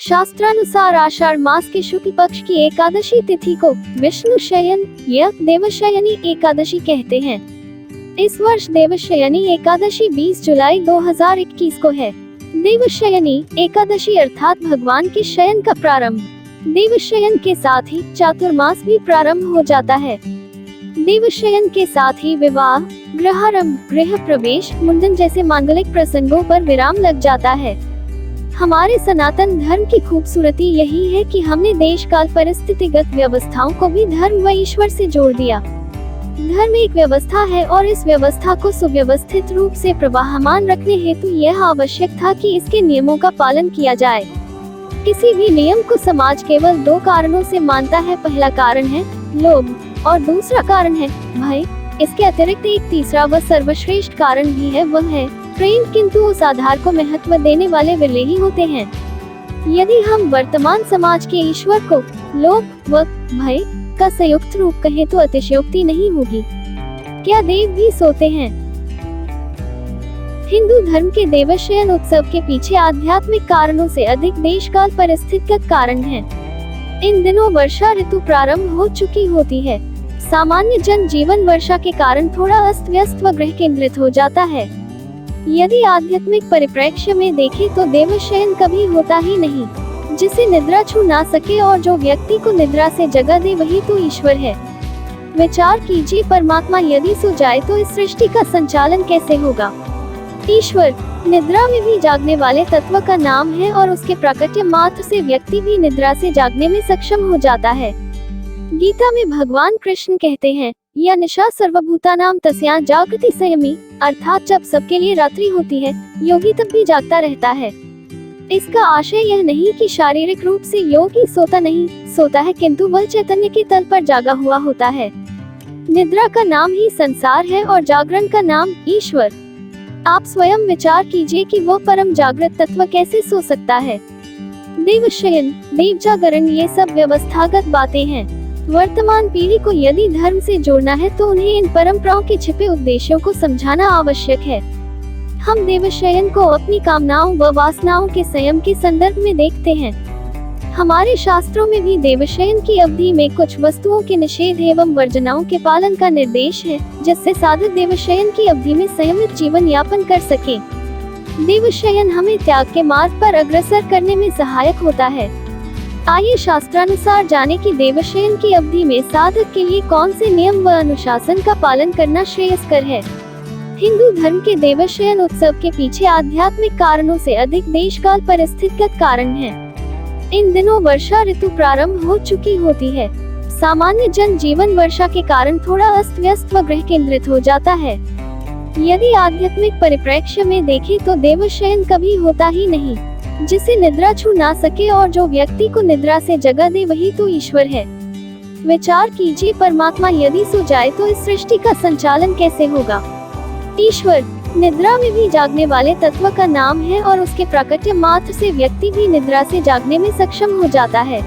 शास्त्रानुसार आषाढ़ मास के शुक्ल पक्ष की एकादशी तिथि को विष्णु शयन या देवशयनी एकादशी कहते हैं। इस वर्ष देवशयनी एकादशी 20 जुलाई 2021 को है। देवशयनी एकादशी अर्थात भगवान के शयन का प्रारंभ। देवशयन के साथ ही चातुर्मास भी प्रारंभ हो जाता है। देवशयन के साथ ही विवाह, गृहारंभ, गृह प्रवेश, मुंडन जैसे मांगलिक प्रसंगों पर विराम लग जाता है। हमारे सनातन धर्म की खूबसूरती यही है कि हमने देश काल परिस्थितिगत व्यवस्थाओं को भी धर्म व ईश्वर से जोड़ दिया। धर्म एक व्यवस्था है और इस व्यवस्था को सुव्यवस्थित रूप से प्रवाहमान रखने हेतु यह आवश्यक था कि इसके नियमों का पालन किया जाए। किसी भी नियम को समाज केवल दो कारणों से मानता है। पहला कारण है लोभ और दूसरा कारण है भय। इसके अतिरिक्त एक तीसरा व सर्वश्रेष्ठ कारण भी है, वह है प्रेम। किंतु उस आधार को महत्व देने वाले विरले ही होते हैं। यदि हम वर्तमान समाज के ईश्वर को लोभ व भय का संयुक्त रूप कहें तो अतिशयोक्ति नहीं होगी। क्या देव भी सोते हैं? हिंदू धर्म के देवशयन उत्सव के पीछे आध्यात्मिक कारणों से अधिक देशकाल परिस्थितिगत कारण हैं। इन दिनों वर्षा ऋतु प्रारंभ हो चुकी होती है। सामान्य जन जीवन वर्षा के कारण थोड़ा अस्त व्यस्त व गृह केंद्रित हो जाता है। यदि आध्यात्मिक परिप्रेक्ष्य में देखें तो देवशयन कभी होता ही नहीं। जिसे निद्रा छू ना सके और जो व्यक्ति को निद्रा से जगा दे वही तो ईश्वर है। विचार कीजिए, परमात्मा यदि सो जाए तो इस सृष्टि का संचालन कैसे होगा? ईश्वर निद्रा में भी जागने वाले तत्व का नाम है और उसके प्राकट्य मात्र से व्यक्ति भी निद्रा से जागने में सक्षम हो जाता है। गीता में भगवान कृष्ण कहते हैं, या निशा सर्वभूतानां तस्यां जागृति संयमी, अर्थात जब सबके लिए रात्रि होती है योगी तब भी जागता रहता है। इसका आशय यह नहीं कि शारीरिक रूप से योगी सोता है, किंतु वह चैतन्य के तल पर जागा हुआ होता है। निद्रा का नाम ही संसार है और जागरण का नाम ईश्वर। आप स्वयं विचार कीजिए कि वह परम जागृत तत्व कैसे सो सकता है। देवशयन, देव जागरण, ये सब व्यवस्थागत बातें हैं। वर्तमान पीढ़ी को यदि धर्म से जोड़ना है तो उन्हें इन परंपराओं के छिपे उद्देश्यों को समझाना आवश्यक है। हम देवशयन को अपनी कामनाओं व वासनाओं के संयम के संदर्भ में देखते हैं। हमारे शास्त्रों में भी देवशयन की अवधि में कुछ वस्तुओं के निषेध एवं वर्जनाओं के पालन का निर्देश है, जिससे साधक देवशयन की अवधि में संयमित जीवन यापन कर सके। देवशयन हमें त्याग के मार्ग पर अग्रसर करने में सहायक होता है। आइए शास्त्रानुसार जाने कि देवशयन की अवधि में साधक के लिए कौन से नियम व अनुशासन का पालन करना श्रेयस्कर है। हिंदू धर्म के देवशयन उत्सव के पीछे आध्यात्मिक कारणों से अधिक देशकाल परिस्थितिगत कारण हैं। इन दिनों वर्षा ऋतु प्रारंभ हो चुकी होती है। सामान्य जन जीवन वर्षा के कारण थोड़ा अस्त व्यस्त व गृह केंद्रित हो जाता है। यदि आध्यात्मिक परिप्रेक्ष्य में देखें तो देवशयन कभी होता ही नहीं। जिसे निद्रा छू ना सके और जो व्यक्ति को निद्रा से जगा दे वही तो ईश्वर है। विचार कीजिए, परमात्मा यदि सो जाए तो इस सृष्टि का संचालन कैसे होगा? ईश्वर निद्रा में भी जागने वाले तत्व का नाम है और उसके प्राकट्य मात्र से व्यक्ति भी निद्रा से जागने में सक्षम हो जाता है।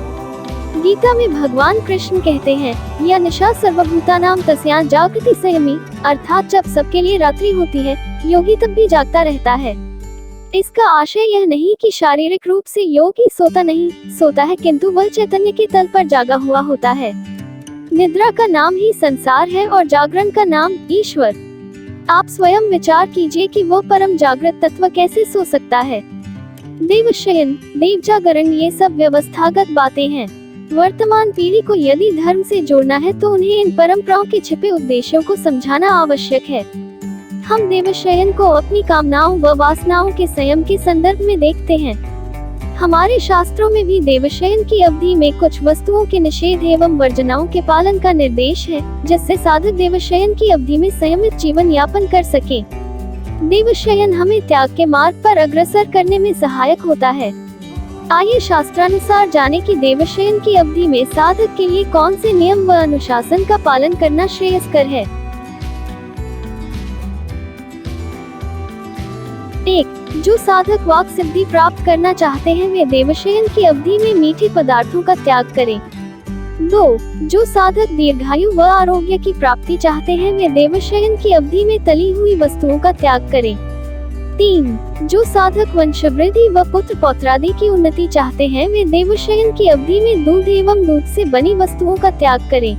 गीता में भगवान कृष्ण कहते हैं, या निशा सर्वभूतानां तस्यां जागृति संयमी, अर्थात जब सबके लिए रात्रि होती है योगी तब भी जागता रहता है। इसका आशय यह नहीं कि शारीरिक रूप से योगी सोता है, किंतु वह चैतन्य के तल पर जागा हुआ होता है। निद्रा का नाम ही संसार है और जागरण का नाम ईश्वर। आप स्वयं विचार कीजिए कि वह परम जागृत तत्व कैसे सो सकता है। देवशयन, देव जागरण, ये सब व्यवस्थागत बातें हैं। वर्तमान पीढ़ी को यदि धर्म से जोड़ना है तो उन्हें इन परंपराओं के छिपे उद्देश्यों को समझाना आवश्यक है। हम देवशयन को अपनी कामनाओं व वासनाओं के संयम के संदर्भ में देखते हैं। हमारे शास्त्रों में भी देवशयन की अवधि में कुछ वस्तुओं के निषेध एवं वर्जनाओं के पालन का निर्देश है, जिससे साधक देवशयन की अवधि में संयमित जीवन यापन कर सके। देवशयन हमें त्याग के मार्ग पर अग्रसर करने में सहायक होता है। आइए शास्त्रानुसार जाने कि देवशयन की अवधि में साधक के लिए कौन से नियम व अनुशासन का पालन करना श्रेयस्कर है। 1. जो साधक वाक सिद्धि प्राप्त करना चाहते हैं वे देवशयन की अवधि में मीठे पदार्थों का त्याग करें। 2. जो साधक दीर्घायु व आरोग्य की प्राप्ति चाहते हैं वे देवशयन की अवधि में तली हुई वस्तुओं का त्याग करें। 3. जो साधक वंशवृद्धि व पुत्र पौत्रादि की उन्नति चाहते हैं वे देवशयन की अवधि में दूध एवं दूध से बनी वस्तुओं का त्याग करें।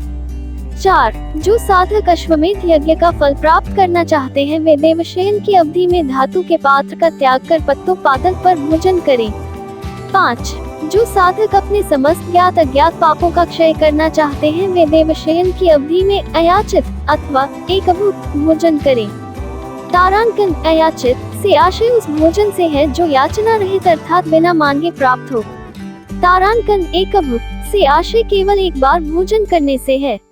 4. जो साधक अश्वमेध यज्ञ का फल प्राप्त करना चाहते हैं वे देवशयन की अवधि में धातु के पात्र का त्याग कर पत्तों पातल पर भोजन करें। 5. जो साधक अपने समस्त ज्ञात अज्ञात पापों का क्षय करना चाहते हैं वे देवशयन की अवधि में अयाचित अथवा एकभुक्त भोजन करें। तारांकन अयाचित से आशय उस भोजन से है जो याचना रहित अर्थात बिना मांगे प्राप्त हो। तारांकन एकभुक्त से आशय केवल एक बार भोजन करने से है।